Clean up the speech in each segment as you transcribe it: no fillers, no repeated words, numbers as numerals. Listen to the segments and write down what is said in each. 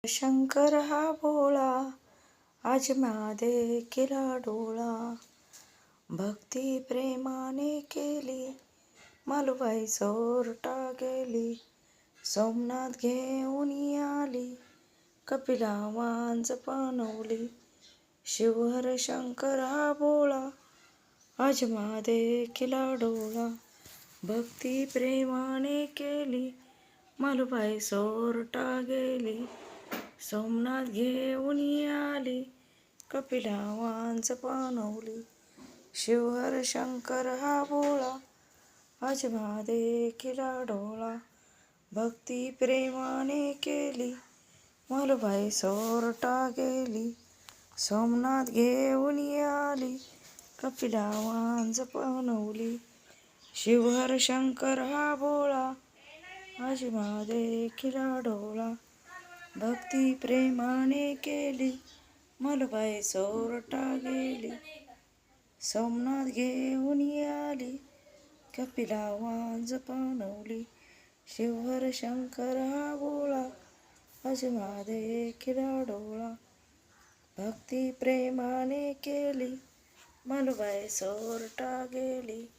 शंकर हा भोळा आज माझे केला डोळा. भक्ती प्रेमाने केली मालूबाई चोरटा गेली. सोमनाथ घेऊन आली कपिला वांज पाणवली. शिवहर शंकर हा भोळा आज माझे केला डोळा. भक्ती प्रेमाने केली मालूबाई चोरटा गेली. सोमनाथ घेऊन आली कपिला वांज पाणवली. शिवहर शंकर हा भोळा आज माझे केला डोळा. भक्ती प्रेमाने केली मालूबाई चोरटा गेली. सोमनाथ घेऊन आली कपिला वांज पाणवली. शिवहर शंकर हा भोळा आज माझे केला डोळा. भक्ती प्रेमाने केली मालूबाई चोरटा गेली. सोमनाथ घेऊन आली कपिला वांज पाणवली. शिवहर शंकर हा भोळा आज माझे केला डोळा. भक्ती प्रेमाने केली मालूबाई चोरटा गेली.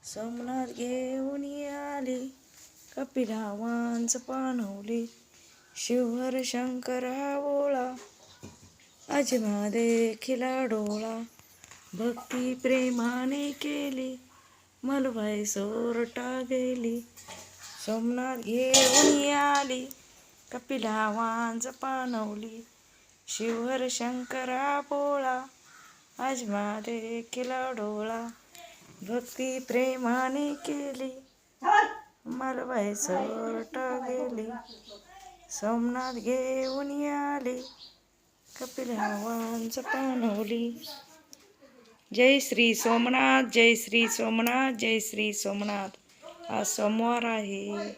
सोमनाथ घेऊन आली कपिला वांज पाणवली. शिवहर शंकर हा भोळा आज माझे केला डोळा. भक्ती प्रेमाने केली मालूबाई चोरटा गेली. सोमनाथ घेऊन आली कपिला वांज पाणवली. शिवहर शंकर हा भोळा आज माझे केला डोळा. भक्ती प्रेमाने केली मालूबाई चोरटा गेली. सोमनाथ घेऊन आली कपिला वांज पाणवली. जय श्री सोमनाथ, जय श्री सोमनाथ, जय श्री सोमनाथ. आज सोमवार आहे.